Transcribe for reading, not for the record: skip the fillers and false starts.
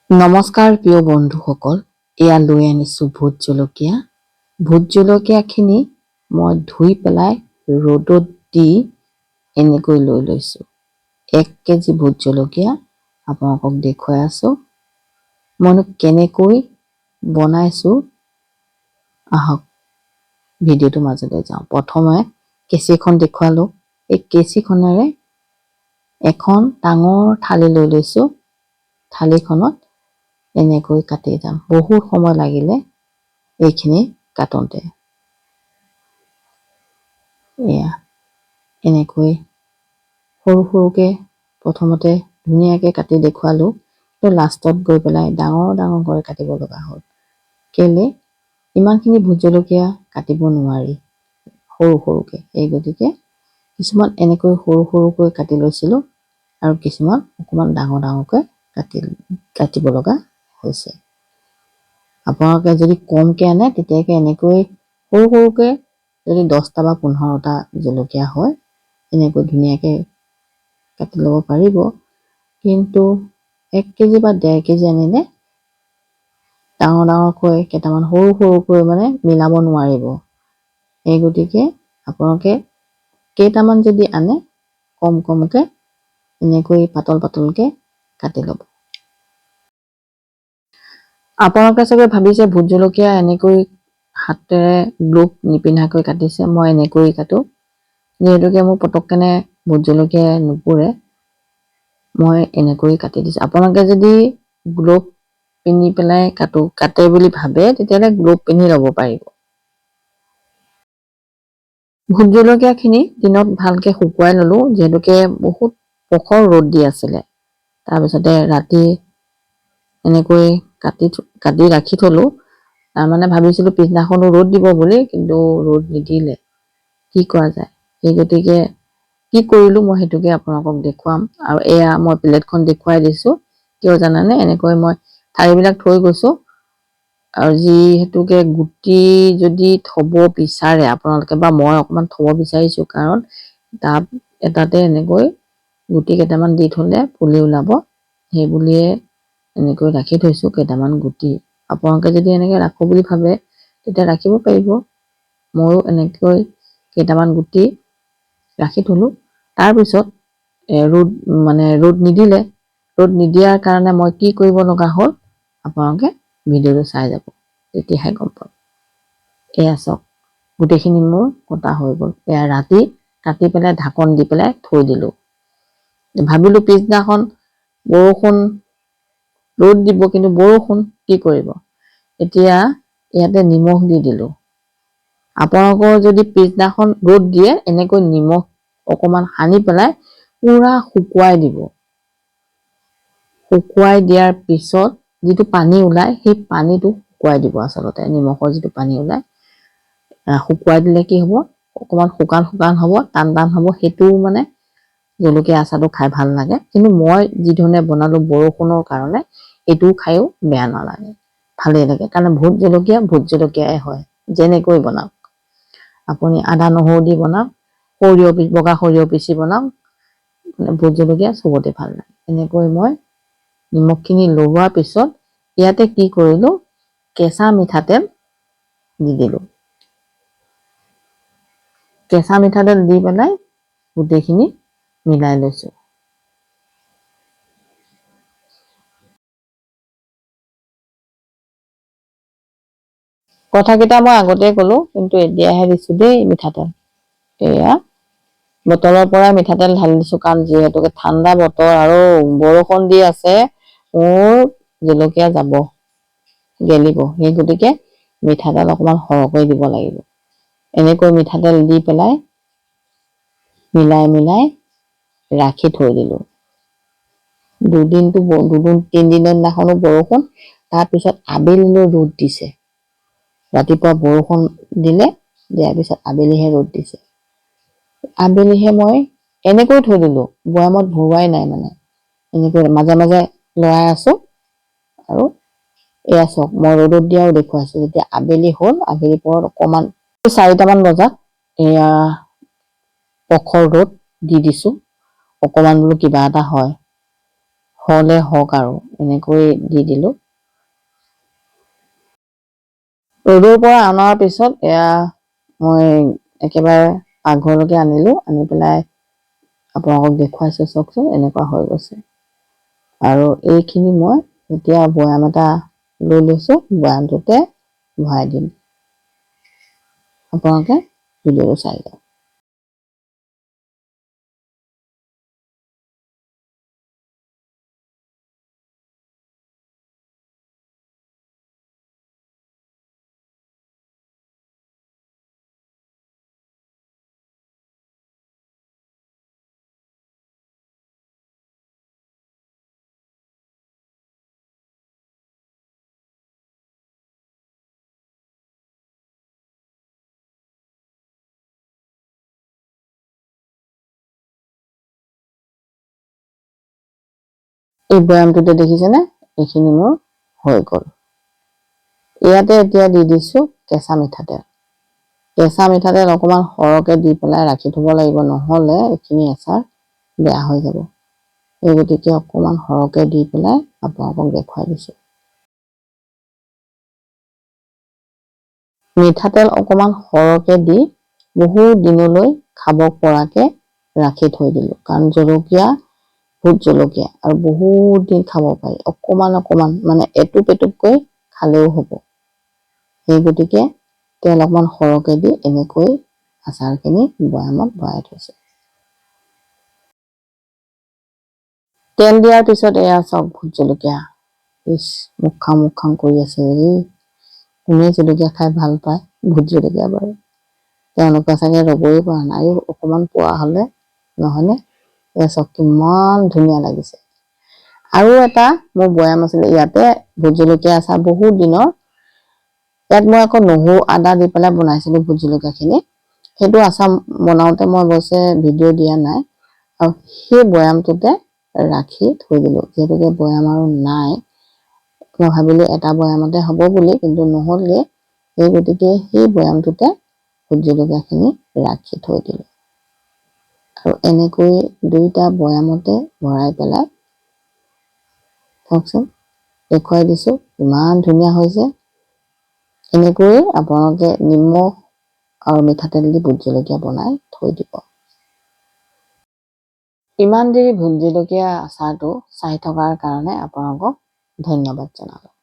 নমস্কাৰ প্ৰিয় বন্ধুসকল, এয়া লৈ আনিছোঁ ভোট জলকীয়া। ভোট জলকীয়াখিনি মই ধুই পেলাই ৰ'দত দি এনেকৈ লৈ লৈছোঁ। 1 কেজি ভোট জলকীয়া আপোনালোকক দেখুৱাই আছোঁ। মইনো কেনেকৈ বনাইছোঁ আহক ভিডিঅ'টোৰ মাজলৈ যাওঁ। প্ৰথমে কেঁচিখন দেখুৱালোঁ। এই কেঁচিখনেৰে এখন ডাঙৰ থালি লৈ লৈছোঁ। থালিখনত এনেকৈ কাটি যাম। বহুত সময় লাগিলে এইখিনি কাটোতে। এয়া এনেকৈ সৰু সৰুকৈ প্ৰথমতে ধুনীয়াকৈ কাটি দেখুৱালোঁ, কিন্তু লাষ্টত গৈ পেলাই ডাঙৰ ডাঙৰকৈ কাটিব লগা হ'ল। কেলে ইমানখিনি ভোট জলকীয়া কাটিব নোৱাৰি সৰু সৰুকৈ। এই গতিকে কিছুমান এনেকৈ সৰু সৰুকৈ কাটি লৈছিলোঁ আৰু কিছুমান অকণমান ডাঙৰ ডাঙৰকৈ কাটিব লগা হৈছে। আপোনালোকে যদি কমকৈ আনে তেতিয়াকৈ এনেকৈ সৰু সৰুকৈ যদি 10টা বা 15টা জলকীয়া হয় এনেকৈ ধুনীয়াকৈ কাটি ল'ব পাৰিব। কিন্তু 1 কেজি বা 1.5 কেজি আনিলে ডাঙৰ ডাঙৰকৈ কেইটামান সৰু সৰুকৈ মিলাব নোৱাৰিব। এই গতিকে আপোনালোকে কেইটামান যদি আনে কম কমকৈ এনেকৈ পাতল পাতলকৈ কাটি ল'ব। আপোনালোকে চাগে ভাবিছে ভোট জলকীয়া এনেকৈ হাতেৰে গ্লোভ নিপিন্ধাকৈ কাটিছে। মই এনেকৈ কাটো, যিহেতুকে মোৰ পটককেনে ভোট জলকীয়া নুপুৰে, মই এনেকৈ কাটি দিছোঁ। আপোনালোকে যদি গ্লোভ পিন্ধি পেলাই কাটে বুলি ভাবে তেতিয়াহ'লে গ্লোভ পিন্ধি ল'ব পাৰিব। ভোট জলকীয়াখিনি দিনত ভালকৈ শুকুৱাই ল'লোঁ, যিহেতুকে বহুত প্ৰখৰ ৰ'দ দি আছিলে। তাৰপিছতে ৰাতি এনেকৈ কাটি ৰাখি থলোঁ। তাৰমানে ভাবিছিলোঁ পিছদিনাখনো ৰ'দ দিব বুলি, কিন্তু ৰ'দ নিদিলে। কি কৰা যায়, সেই গতিকে কি কৰিলোঁ মই সেইটোকে আপোনালোকক দেখুৱাম। আৰু এয়া মই প্লেটখন দেখুৱাই দিছোঁ, কিয় জানানে? এনেকৈ মই ঠাৰিবিলাক থৈ গৈছোঁ। আৰু যিহেতুকে গুটি যদি থ'ব বিচাৰে আপোনালোকে, বা মই অকণমান থ'ব বিচাৰিছোঁ, কাৰণ টাব এটাতে এনেকৈ গুটি কেইটামান দি থ'লে পুলি ওলাব। সেই বুলিয়ে এনেকৈ ৰাখি থৈছোঁ কেইটামান গুটি। আপোনালোকে যদি এনেকৈ ৰাখোঁ বুলি ভাবে তেতিয়া ৰাখিব পাৰিব। ময়ো এনেকৈ কেইটামান গুটি ৰাখি থলোঁ। তাৰপিছত ৰ'দ নিদিলে। ৰ'দ নিদিয়াৰ কাৰণে মই কি কৰিব লগা হ'ল আপোনালোকে ভিডিঅ'টো চাই যাব, তেতিয়াহে গম পাব। এয়া চাওক, গোটেইখিনি মোৰ কটা হৈ গ'ল। এয়া ৰাতি কাটি পেলাই ঢাকন দি পেলাই থৈ দিলোঁ। ভাবিলোঁ পিছদিনাখন ৰ'দ দিব, কিন্তু বৰষুণ কি কৰিব। এতিয়া ইয়াতে নিমখ দি দিলোঁ। আপোনালোকৰ যদি পিছদিনাখন ৰ'দ দিয়ে এনেকৈ নিমখ অকণমান সানি পেলাই পুৰা শুকুৱাই দিব। শুকুৱাই দিয়াৰ পিছত যিটো পানী ওলায় সেই পানীটো শুকুৱাই দিব। আচলতে নিমখৰ যিটো পানী ওলায় শুকুৱাই দিলে কি হ'ব, অকণমান শুকান শুকান হ'ব, টান টান হ'ব। সেইটোও জলকীয়া আচাৰটো খাই ভাল লাগে। কিন্তু মই যি ধৰণে বনালোঁ বৰষুণৰ কাৰণে এইটোও খায়ো বেয়া নালাগে, ভালেই লাগে। কাৰণ ভোট জলকীয়াই হয়, যেনেকৈ বনাওক। আপুনি আদা নহৰু দি বনাওক, বগা সৰিয়হ পিচি বনাওক, ভোট জলকীয়া চবতে ভাল লাগে। এনেকৈ মই নিমখখিনি লগোৱাৰ পিছত ইয়াতে কি কৰিলোঁ, কেঁচা মিঠাতেল দি দিলোঁ। কেঁচা মিঠাতেল দি পেলাই গোটেইখিনি মিলাই লৈছোঁ। কথাকেইটা মই আগতে ক'লোঁ, কিন্তু এতিয়াহে দিছোঁ দেই মিঠাতেল। এয়া বটলৰ পৰা মিঠাতেল ঢালি দিছোঁ, কাৰণ যিহেতুকে ঠাণ্ডা বতৰ আৰু বৰষুণ দি আছে, মোৰ জলকীয়া যাব, গেলিব। সেই গতিকে মিঠাতেল অকণমান সৰহকৈ দিব লাগিব। এনেকৈ মিঠাতেল দি পেলাই মিলাই ৰাখি থৈ দিলোঁ। 3 দিনৰ দিনাখনো বৰষুণ, তাৰপিছত আবেলিলৈ ৰ'দ দিছে। ৰাতিপুৱা বৰষুণ দিয়াৰ পিছত আবেলিহে ৰ'দ দিছে। আবেলিহে মই এনেকৈ থৈ দিলোঁ, বৈয়ামত ভৰোৱাই নাই। এনেকৈ মাজে মাজে লৰাই আছোঁ। আৰু এয়া চাওক, মই ৰ'দত দিয়াও দেখুৱাইছোঁ। যেতিয়া আবেলি হ'ল, আবেলি পৰত অকণমান 4টামান বজাত এয়া প্ৰখৰ ৰ'দ দি দিছোঁ। অকণমান বোলো কিবা এটা হয়, হলে হওক আৰু এনেকৈ দি দিলোঁ। ৰ'দৰ পৰা অনাৰ পিছত এয়া মই একেবাৰে পাকঘৰলৈকে আনিলোঁ, আনি পেলাই আপোনালোকক দেখুৱাইছোঁ। চাওকচোন এনেকুৱা হৈ গৈছে। আৰু এইখিনি মই এতিয়া বৈয়াম এটা লৈ লৈছোঁ, বৈয়ামটোতে ভৰাই দিম। আপোনালোকে ভিডিঅ'টো চাই যাওক। এই বৈয়ামটোতে দেখিছেনে, এইখিনি মোৰ হৈ গ'ল। ইয়াতে এতিয়া দি দিছোঁ কেঁচা মিঠাতেল। কেঁচা মিঠাতেল অকণমান সৰহকৈ দি পেলাই ৰাখি থ'ব লাগিব, নহ'লে এইখিনি আচাৰ বেয়া হৈ যাব। এই গতিকে অকণমান সৰহকৈ দি পেলাই আপোনালোকক দেখুৱাই দিছোঁ। মিঠাতেল অকণমান সৰহকৈ দি বহুত দিনলৈ খাব পৰাকৈ ৰাখি থৈ দিলোঁ, কাৰণ জলকীয়া, ভোট জলকীয়া আৰু বহুত দিন খাব পাৰি। অকণমান অকণমান মানে এটুপ এটুপকৈ খালেও হ'ব। সেই গতিকে তেল অকণমান সৰহকৈ দি এনেকৈ আচাৰখিনি বৈয়ামত ভৰাই থৈছোঁ। তেল দিয়াৰ পিছত এয়া চাওক ভোট জলকীয়া। মুখ খাং কৰি আছে। কোনে জলকীয়া খাই ভাল পায়, ভোট জলকীয়া বাৰু। তেওঁলোকে চাগে ৰ'বই পৰা নাই, অকণমান পোৱা হ'লে নহয়নে। এয়া চাওক কিমান ধুনীয়া লাগিছে। আৰু এটা মোৰ বৈয়াম আছিলে, ইয়াতে ভোট জলকীয়া আচাৰ বহুত দিনৰ। ইয়াত মই আকৌ নহৰু আদা দি পেলাই বনাইছিলোঁ ভোট জলকীয়াখিনি। সেইটো আচাৰ বনাওঁতে মই অৱশ্যে ভিডিঅ' দিয়া নাই। আৰু সেই বৈয়ামটোতে ৰাখি থৈ দিলোঁ, যিহেতুকে বৈয়াম আৰু নাই। মই ভাবিলোঁ এটা বৈয়ামতে হ'ব বুলি, কিন্তু নহ'লগৈ। সেই গতিকে সেই বৈয়ামটোতে ভোট জলকীয়াখিনি ৰাখি থৈ দিলোঁ। আৰু এনেকৈ দুইটা বৈয়ামতে ভৰাই পেলাই চাওকচোন দেখুৱাই দিছোঁ ইমান ধুনীয়া হৈছে। এনেকৈয়ে আপোনালোকে নিমখ আৰু মিঠাতেল দি ভোট জলকীয়া বনাই থৈ দিব। ইমান দেৰি ভোট জলকীয়া আচাৰটো চাই থকাৰ কাৰণে আপোনালোকক ধন্যবাদ জনালোঁ।